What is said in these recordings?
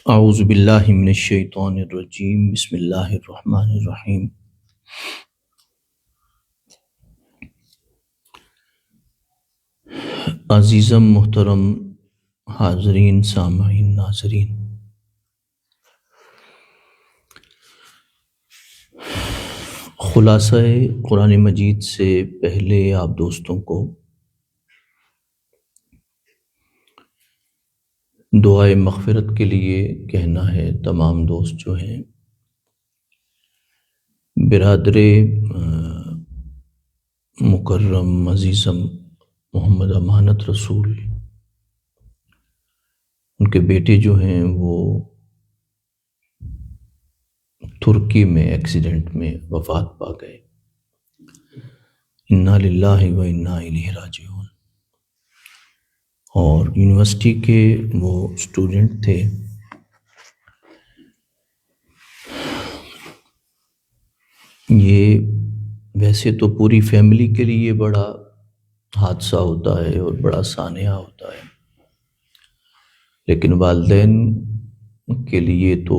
اعوذ باللہ من الشیطان الرجیم بسم اللہ الرحمن الرحیم۔ عزیزم محترم حاضرین سامعین ناظرین، خلاصہ قرآن مجید سے پہلے آپ دوستوں کو دعائے مغفرت کے لیے کہنا ہے۔ تمام دوست جو ہیں برادر مکرم عزیزم محمد امانت رسول، ان کے بیٹے جو ہیں وہ ترکی میں ایکسیڈنٹ میں وفات پا گئے۔ انا للہ و انا الیہ راجعون۔ اور یونیورسٹی کے وہ اسٹوڈنٹ تھے، یہ ویسے تو پوری فیملی کے لیے بڑا حادثہ ہوتا ہے اور بڑا سانحہ ہوتا ہے، لیکن والدین کے لیے تو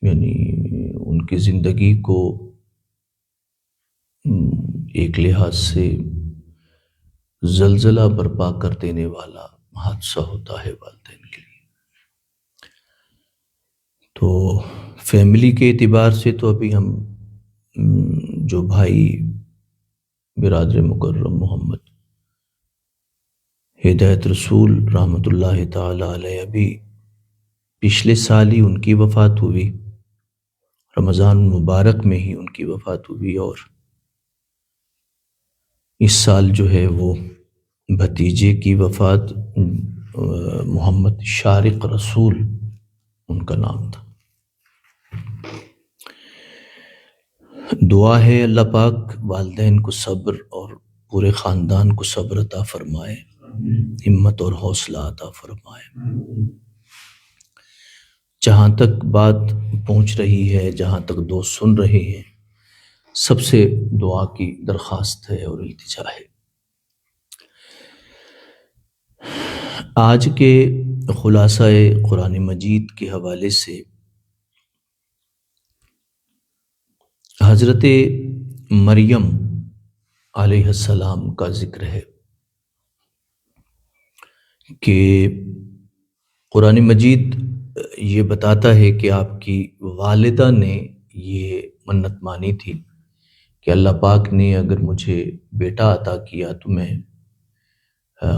یعنی ان کی زندگی کو ایک لحاظ سے زلزلہ برپا کر دینے والا حادثہ ہوتا ہے والدین کے لیے۔ تو فیملی کے اعتبار سے تو ابھی ہم جو بھائی برادر مکرم محمد ہدایت رسول رحمۃ اللہ تعالی علیہ، ابھی پچھلے سال ہی ان کی وفات ہوئی، رمضان مبارک میں ہی ان کی وفات ہوئی، اور اس سال جو ہے وہ بھتیجے کی وفات، محمد شارق رسول ان کا نام تھا۔ دعا ہے اللہ پاک والدین کو صبر اور پورے خاندان کو صبر عطا فرمائے، ہمت اور حوصلہ عطا فرمائے۔ جہاں تک بات پہنچ رہی ہے، جہاں تک دوست سن رہے ہیں، سب سے دعا کی درخواست ہے اور التجا ہے۔ آج کے خلاصہ قرآن مجید کے حوالے سے حضرت مریم علیہ السلام کا ذکر ہے کہ قرآن مجید یہ بتاتا ہے کہ آپ کی والدہ نے یہ منت مانی تھی کہ اللہ پاک نے اگر مجھے بیٹا عطا کیا تو میں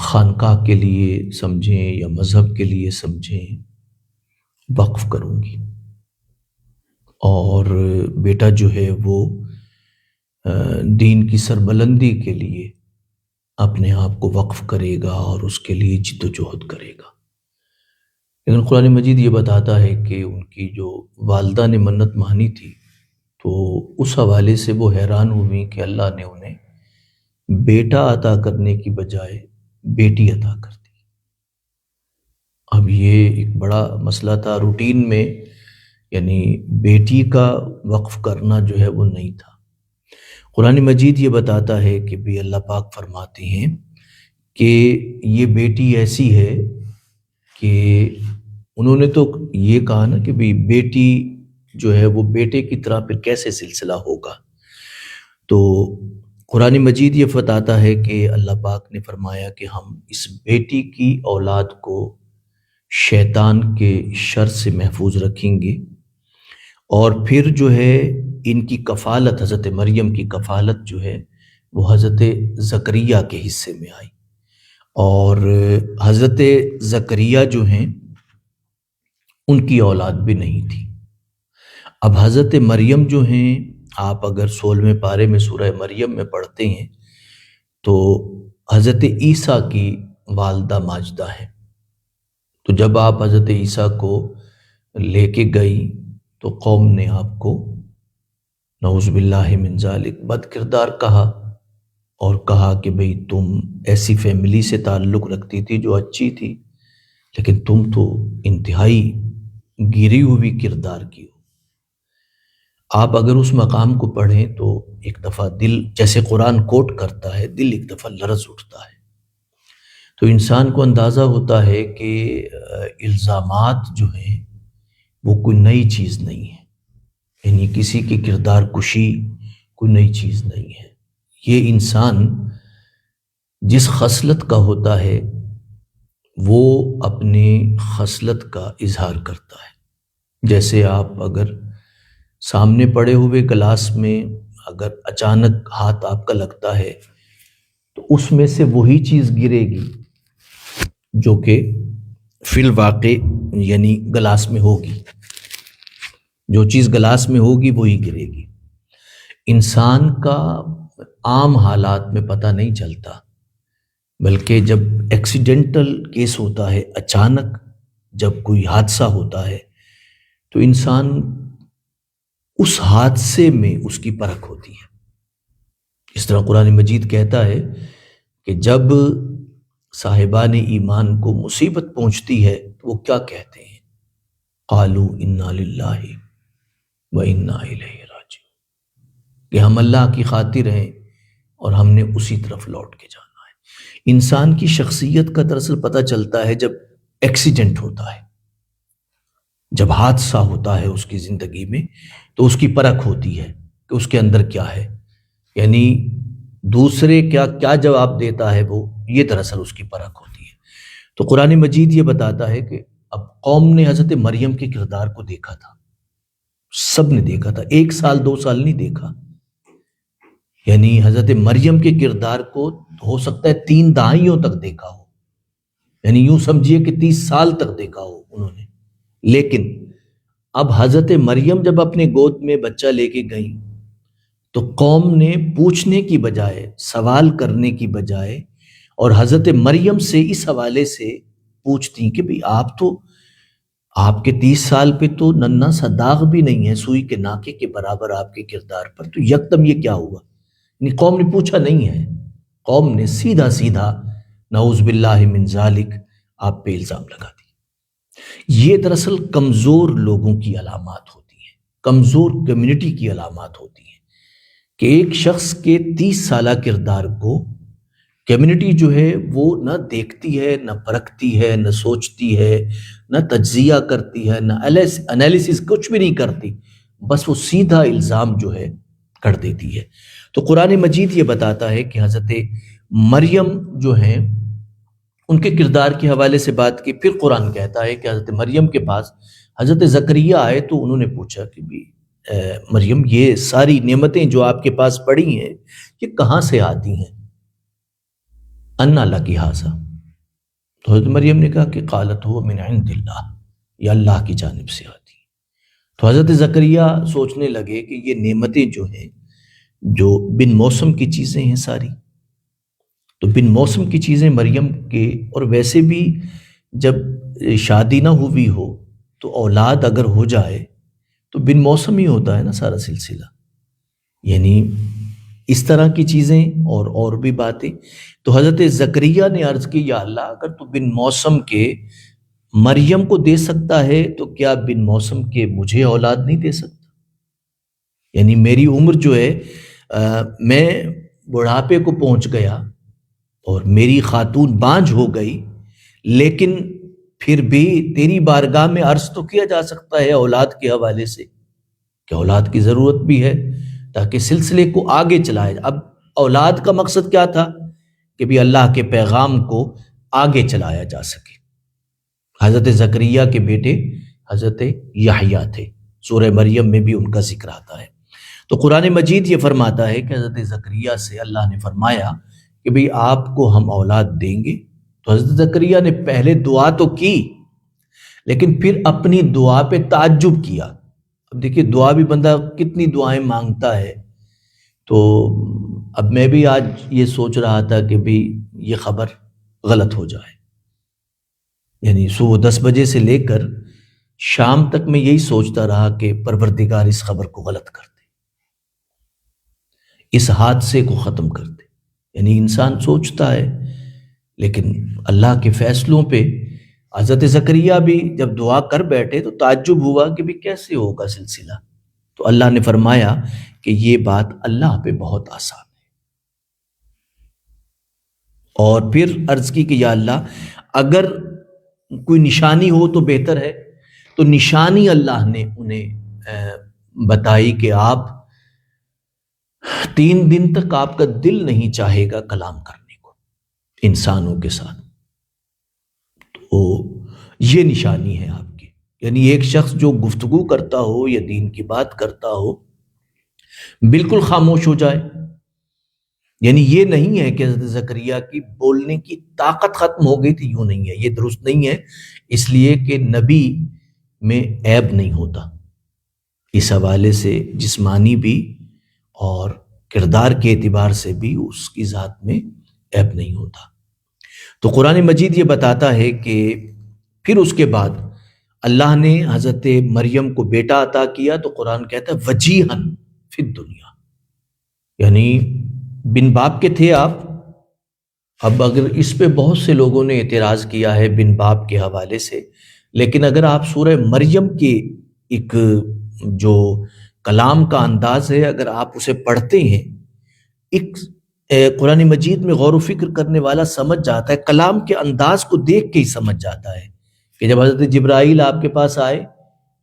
خانقاہ کے لیے سمجھیں یا مذہب کے لیے سمجھیں وقف کروں گی، اور بیٹا جو ہے وہ دین کی سربلندی کے لیے اپنے آپ کو وقف کرے گا اور اس کے لیے جد و جہد کرے گا۔ لیکن قرآن مجید یہ بتاتا ہے کہ ان کی جو والدہ نے منت مانی تھی، تو اس حوالے سے وہ حیران ہوئی کہ اللہ نے انہیں بیٹا عطا کرنے کی بجائے بیٹی عطا کر دی۔ اب یہ ایک بڑا مسئلہ تھا، روٹین میں یعنی بیٹی کا وقف کرنا جو ہے وہ نہیں تھا۔ قرآن مجید یہ بتاتا ہے کہ بھی اللہ پاک فرماتے ہیں کہ یہ بیٹی ایسی ہے کہ انہوں نے تو یہ کہا نا کہ بھی بیٹی جو ہے وہ بیٹے کی طرح پھر کیسے سلسلہ ہوگا، تو قرآن مجید یہ بتاتا ہے کہ اللہ پاک نے فرمایا کہ ہم اس بیٹی کی اولاد کو شیطان کے شر سے محفوظ رکھیں گے، اور پھر جو ہے ان کی کفالت، حضرت مریم کی کفالت جو ہے وہ حضرت زکریا کے حصے میں آئی، اور حضرت زکریا جو ہیں ان کی اولاد بھی نہیں تھی۔ اب حضرت مریم جو ہیں، آپ اگر 16ویں پارے میں سورہ مریم میں پڑھتے ہیں تو حضرت عیسیٰ کی والدہ ماجدہ ہے، تو جب آپ حضرت عیسیٰ کو لے کے گئی تو قوم نے آپ کو نعوذ باللہ من ذالک بد کردار کہا، اور کہا کہ بھئی تم ایسی فیملی سے تعلق رکھتی تھی جو اچھی تھی، لیکن تم تو انتہائی گری ہوئی کردار کی ہو۔ آپ اگر اس مقام کو پڑھیں تو ایک دفعہ دل، جیسے قرآن کوٹ کرتا ہے، دل ایک دفعہ لرز اٹھتا ہے۔ تو انسان کو اندازہ ہوتا ہے کہ الزامات جو ہیں وہ کوئی نئی چیز نہیں ہے، یعنی کسی کی کردار کشی کوئی نئی چیز نہیں ہے۔ یہ انسان جس خصلت کا ہوتا ہے وہ اپنے خصلت کا اظہار کرتا ہے۔ جیسے آپ اگر سامنے پڑے ہوئے گلاس میں اگر اچانک ہاتھ آپ کا لگتا ہے تو اس میں سے وہی چیز گرے گی جو کہ فی الواقع یعنی گلاس میں ہوگی، جو چیز گلاس میں ہوگی وہی گرے گی۔ انسان کا عام حالات میں پتہ نہیں چلتا، بلکہ جب ایکسیڈنٹل کیس ہوتا ہے، اچانک جب کوئی حادثہ ہوتا ہے تو انسان اس حادثے میں اس کی پرکھ ہوتی ہے۔ اس طرح قرآن مجید کہتا ہے کہ جب صاحبان ایمان کو مصیبت پہنچتی ہے تو وہ کیا کہتے ہیں؟ قالوا انا للہ و انا الیہ راجعون، کہ ہم اللہ کی خاطر ہیں اور ہم نے اسی طرف لوٹ کے جانا ہے۔ انسان کی شخصیت کا دراصل پتہ چلتا ہے جب ایکسیڈنٹ ہوتا ہے، جب حادثہ ہوتا ہے اس کی زندگی میں تو اس کی پرکھ ہوتی ہے کہ اس کے اندر کیا ہے، یعنی دوسرے کیا جواب دیتا ہے وہ، یہ دراصل اس کی پرکھ ہوتی ہے۔ تو قرآن مجید یہ بتاتا ہے کہ اب قوم نے حضرت مریم کے کردار کو دیکھا تھا، سب نے دیکھا تھا، 1 سال 2 سال نہیں دیکھا، یعنی حضرت مریم کے کردار کو ہو سکتا ہے 3 دہائیوں تک دیکھا ہو، یعنی یوں سمجھیے کہ 30 سال تک دیکھا ہو انہوں نے۔ لیکن اب حضرت مریم جب اپنے گود میں بچہ لے کے گئیں تو قوم نے پوچھنے کی بجائے، سوال کرنے کی بجائے، اور حضرت مریم سے اس حوالے سے پوچھتی کہ بھی آپ کے 30 سال پہ تو ننھا سا داغ بھی نہیں ہے سوئی کے ناکے کے برابر آپ کے کردار پر، تو یکدم یہ کیا ہوا؟ یعنی قوم نے پوچھا نہیں ہے، قوم نے سیدھا سیدھا نعوذ باللہ من ذالک آپ پہ الزام لگا دی۔ یہ دراصل کمزور لوگوں کی علامات ہوتی ہیں، کمزور کمیونٹی کی علامات ہوتی ہیں کہ ایک شخص کے 30 سالہ کردار کو کمیونٹی جو ہے وہ نہ دیکھتی ہے، نہ پرکھتی ہے، نہ سوچتی ہے، نہ تجزیہ کرتی ہے، نہ انالیسس، کچھ بھی نہیں کرتی، بس وہ سیدھا الزام جو ہے کر دیتی ہے۔ تو قرآن مجید یہ بتاتا ہے کہ حضرت مریم جو ہیں ان کے کردار کے حوالے سے بات کی، پھر قرآن کہتا ہے کہ حضرت مریم کے پاس حضرت زکریہ آئے تو انہوں نے پوچھا کہ بھی مریم یہ ساری نعمتیں جو آپ کے پاس پڑی ہیں یہ کہاں سے آتی ہیں؟ انا لکی ھذا، تو حضرت مریم نے کہا کہ قالت هو من عند اللہ، یہ اللہ کی جانب سے آتی ہیں۔ تو حضرت زکریہ سوچنے لگے کہ یہ نعمتیں جو ہیں جو بن موسم کی چیزیں ہیں ساری، تو بن موسم کی چیزیں مریم کے، اور ویسے بھی جب شادی نہ ہوئی ہو تو اولاد اگر ہو جائے تو بن موسم ہی ہوتا ہے نا سارا سلسلہ، یعنی اس طرح کی چیزیں اور بھی باتیں۔ تو حضرت زکریہ نے عرض کی یا اللہ اگر تو بن موسم کے مریم کو دے سکتا ہے تو کیا بن موسم کے مجھے اولاد نہیں دے سکتا؟ یعنی میری عمر جو ہے میں بڑھاپے کو پہنچ گیا اور میری خاتون بانجھ ہو گئی، لیکن پھر بھی تیری بارگاہ میں عرض تو کیا جا سکتا ہے اولاد کے حوالے سے کہ اولاد کی ضرورت بھی ہے تاکہ سلسلے کو آگے چلائے۔ اب اولاد کا مقصد کیا تھا کہ بھی اللہ کے پیغام کو آگے چلایا جا سکے۔ حضرت زکریہ کے بیٹے حضرت یحییٰ تھے، سورہ مریم میں بھی ان کا ذکر آتا ہے۔ تو قرآن مجید یہ فرماتا ہے کہ حضرت زکریہ سے اللہ نے فرمایا کہ بھئی آپ کو ہم اولاد دیں گے۔ تو حضرت زکریہ نے پہلے دعا تو کی لیکن پھر اپنی دعا پہ تعجب کیا۔ اب دیکھیے دعا بھی بندہ کتنی دعائیں مانگتا ہے، تو اب میں بھی آج یہ سوچ رہا تھا کہ بھئی یہ خبر غلط ہو جائے، یعنی صبح 10 بجے سے لے کر شام تک میں یہی سوچتا رہا کہ پروردگار اس خبر کو غلط کر دے، اس حادثے کو ختم کر دے۔ یعنی انسان سوچتا ہے لیکن اللہ کے فیصلوں پہ حضرت زکریہ بھی جب دعا کر بیٹھے تو تعجب ہوا کہ بھی کیسے ہوگا سلسلہ، تو اللہ نے فرمایا کہ یہ بات اللہ پہ بہت آسان ہے، اور پھر عرض کی کہ یا اللہ اگر کوئی نشانی ہو تو بہتر ہے، تو نشانی اللہ نے انہیں بتائی کہ آپ 3 دن تک آپ کا دل نہیں چاہے گا کلام کرنے کو انسانوں کے ساتھ. تو یہ نشانی ہے آپ کی، یعنی ایک شخص جو گفتگو کرتا ہو یا دین کی بات کرتا ہو بالکل خاموش ہو جائے. یعنی یہ نہیں ہے کہ حضرت زکریا کی بولنے کی طاقت ختم ہو گئی تھی، یوں نہیں ہے، یہ درست نہیں ہے، اس لیے کہ نبی میں عیب نہیں ہوتا اس حوالے سے، جسمانی بھی اور کردار کے اعتبار سے بھی اس کی ذات میں عیب نہیں ہوتا. تو قرآن مجید یہ بتاتا ہے کہ پھر اس کے بعد اللہ نے حضرت مریم کو بیٹا عطا کیا، تو قرآن کہتا ہے وجیہن فی الدنیا، یعنی بن باپ کے تھے آپ. اب اگر اس پہ بہت سے لوگوں نے اعتراض کیا ہے بن باپ کے حوالے سے، لیکن اگر آپ سورہ مریم کے ایک جو کلام کا انداز ہے اگر آپ اسے پڑھتے ہیں، ایک قرآن مجید میں غور و فکر کرنے والا سمجھ جاتا ہے، کلام کے انداز کو دیکھ کے ہی سمجھ جاتا ہے کہ جب حضرت جبرائیل آپ کے پاس آئے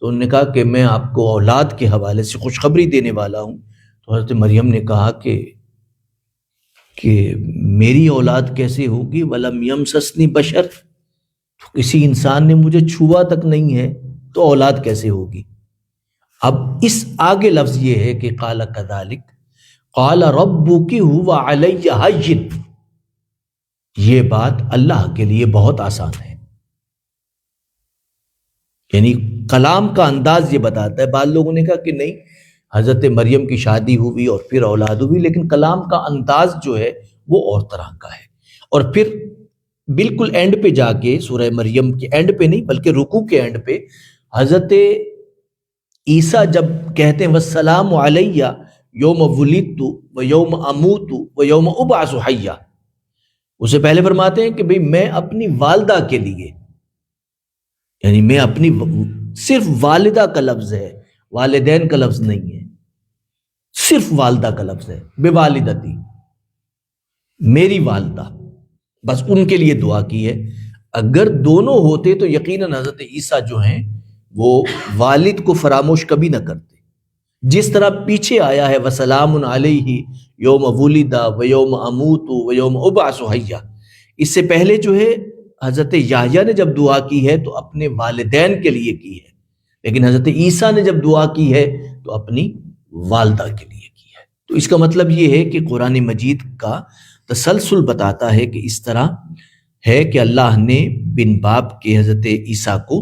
تو انہوں نے کہا کہ میں آپ کو اولاد کے حوالے سے خوشخبری دینے والا ہوں، تو حضرت مریم نے کہا کہ میری اولاد کیسے ہوگی، وَلَمْ يَمْسَسْنِي بَشَرٌ، تو کسی انسان نے مجھے چھوا تک نہیں ہے تو اولاد کیسے ہوگی. اب اس آگے لفظ یہ ہے کہ قال كذلك قال ربك هو علي هين، یہ بات اللہ کے لیے بہت آسان ہے. یعنی کلام کا انداز یہ بتاتا ہے. بعض لوگوں نے کہا کہ نہیں، حضرت مریم کی شادی ہوئی اور پھر اولاد ہوئی، لیکن کلام کا انداز جو ہے وہ اور طرح کا ہے. اور پھر بالکل اینڈ پہ جا کے، سورہ مریم کے اینڈ پہ نہیں بلکہ رکوع کے اینڈ پہ، حضرت عیسیٰ جب کہتے ہیں والسلام علیہ یوم ولدت و یوم اموت و یوم ابعث حیا، اسے پہلے فرماتے ہیں کہ بھئی میں اپنی والدہ کے لیے، یعنی میں اپنی، صرف والدہ کا لفظ ہے، والدین کا لفظ نہیں ہے، صرف والدہ کا لفظ ہے، بے والدتی، میری والدہ، بس ان کے لیے دعا کی ہے. اگر دونوں ہوتے تو یقیناً حضرت عیسیٰ جو ہیں وہ والد کو فراموش کبھی نہ کرتے. جس طرح پیچھے آیا ہے وسلام علیہ یوم ولد و یوم اموت و یوم ابعث حیا، اس سے پہلے جو ہے حضرت یحییٰ نے جب دعا کی ہے تو اپنے والدین کے لیے کی ہے، لیکن حضرت عیسیٰ نے جب دعا کی ہے تو اپنی والدہ کے لیے کی ہے. تو اس کا مطلب یہ ہے کہ قرآن مجید کا تسلسل بتاتا ہے کہ اس طرح ہے کہ اللہ نے بن باپ کے حضرت عیسیٰ کو،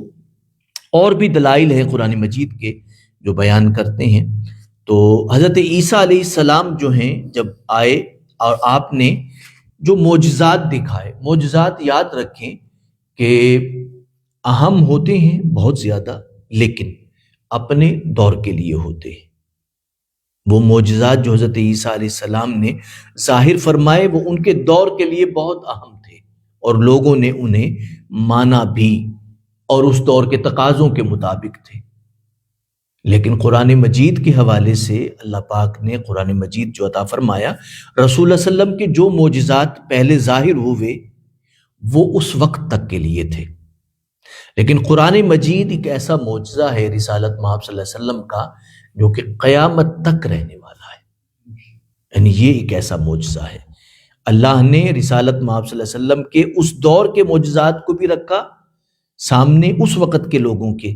اور بھی دلائل ہیں قرآن مجید کے جو بیان کرتے ہیں. تو حضرت عیسیٰ علیہ السلام جو ہیں جب آئے اور آپ نے جو معجزات دکھائے، معجزات یاد رکھیں کہ اہم ہوتے ہیں بہت زیادہ، لیکن اپنے دور کے لیے ہوتے ہیں. وہ معجزات جو حضرت عیسیٰ علیہ السلام نے ظاہر فرمائے وہ ان کے دور کے لیے بہت اہم تھے اور لوگوں نے انہیں مانا بھی اور اس دور کے تقاضوں کے مطابق تھے. لیکن قرآن مجید کے حوالے سے اللہ پاک نے قرآن مجید جو عطا فرمایا، رسول اللہ صلی اللہ علیہ وسلم کے جو معجزات پہلے ظاہر ہوئے وہ اس وقت تک کے لیے تھے. لیکن قرآن مجید ایک ایسا معجزہ ہے رسالت محمد صلی اللہ علیہ وسلم کا جو کہ قیامت تک رہنے والا ہے. یعنی یہ ایک ایسا معجزہ ہے. اللہ نے رسالت محمد صلی اللہ علیہ وسلم کے اس دور کے معجزات کو بھی رکھا سامنے اس وقت کے لوگوں کے،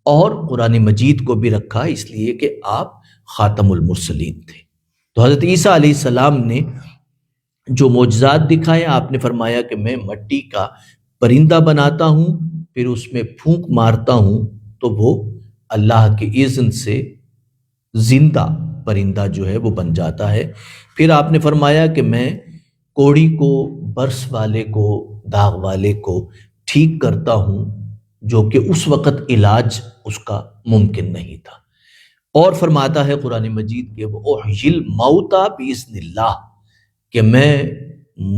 اور قرآن مجید کو بھی رکھا اس لیے کہ آپ خاتم المرسلین تھے. تو حضرت عیسیٰ علیہ السلام نے جو معجزات دکھائے، آپ نے فرمایا کہ میں مٹی کا پرندہ بناتا ہوں، پھر اس میں پھونک مارتا ہوں تو وہ اللہ کے اذن سے زندہ پرندہ جو ہے وہ بن جاتا ہے. پھر آپ نے فرمایا کہ میں کوڑی کو، برس والے کو، داغ والے کو ٹھیک کرتا ہوں، جو کہ اس وقت علاج اس کا ممکن نہیں تھا. اور فرماتا ہے قرآن مجید کہ وہ احیی الموتیٰ باذن اللہ، کہ میں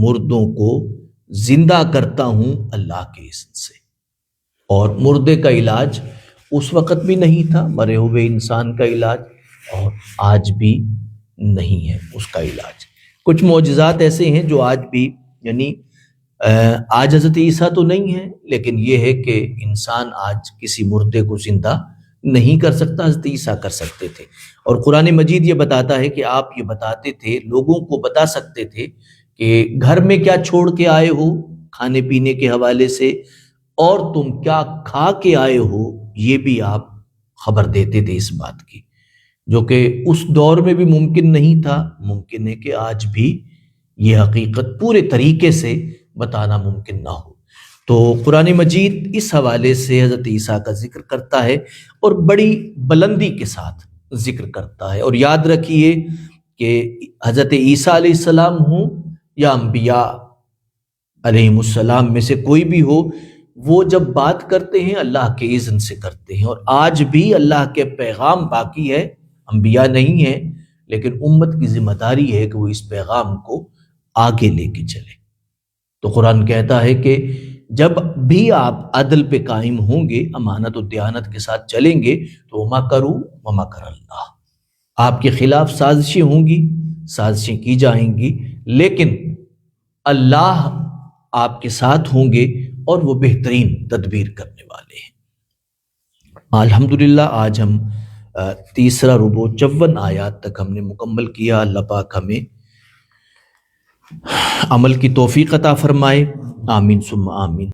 مردوں کو زندہ کرتا ہوں اللہ کے اذن سے. اور مردے کا علاج اس وقت بھی نہیں تھا، مرے ہوئے انسان کا علاج، اور آج بھی نہیں ہے اس کا علاج. کچھ معجزات ایسے ہیں جو آج بھی یعنی آج حضرت عیسیٰ تو نہیں ہے، لیکن یہ ہے کہ انسان آج کسی مردے کو زندہ نہیں کر سکتا، حضرت عیسیٰ کر سکتے تھے۔ اور قرآن مجید یہ بتاتا ہے کہ آپ یہ بتاتے تھے، لوگوں کو بتا سکتے تھے کہ گھر میں کیا چھوڑ کے آئے ہو کھانے پینے کے حوالے سے، اور تم کیا کھا کے آئے ہو یہ بھی آپ خبر دیتے تھے اس بات کی، جو کہ اس دور میں بھی ممکن نہیں تھا۔ ممکن ہے کہ آج بھی یہ حقیقت پورے طریقے سے بتانا ممکن نہ ہو۔ تو قرآن مجید اس حوالے سے حضرت عیسیٰ کا ذکر کرتا ہے اور بڑی بلندی کے ساتھ ذکر کرتا ہے۔ اور یاد رکھیے کہ حضرت عیسیٰ علیہ السلام ہوں یا انبیاء علیہم السلام میں سے کوئی بھی ہو، وہ جب بات کرتے ہیں اللہ کے اذن سے کرتے ہیں۔ اور آج بھی اللہ کے پیغام باقی ہے، انبیاء نہیں ہیں، لیکن امت کی ذمہ داری ہے کہ وہ اس پیغام کو آگے لے کے چلے۔ تو قرآن کہتا ہے کہ جب بھی آپ عدل پہ قائم ہوں گے، امانت و دیانت کے ساتھ چلیں گے، تو وَمَكَرُوا وَمَكَرَ اللَّهُ، آپ کے خلاف سازشیں ہوں گی، سازشیں کی جائیں گی، لیکن اللہ آپ کے ساتھ ہوں گے اور وہ بہترین تدبیر کرنے والے ہیں۔ الحمدللہ آج ہم تیسرا ربع 54 آیات تک ہم نے مکمل کیا۔ اللہ پاک ہمیں عمل کی توفیق عطا فرمائے، آمین ثم آمین۔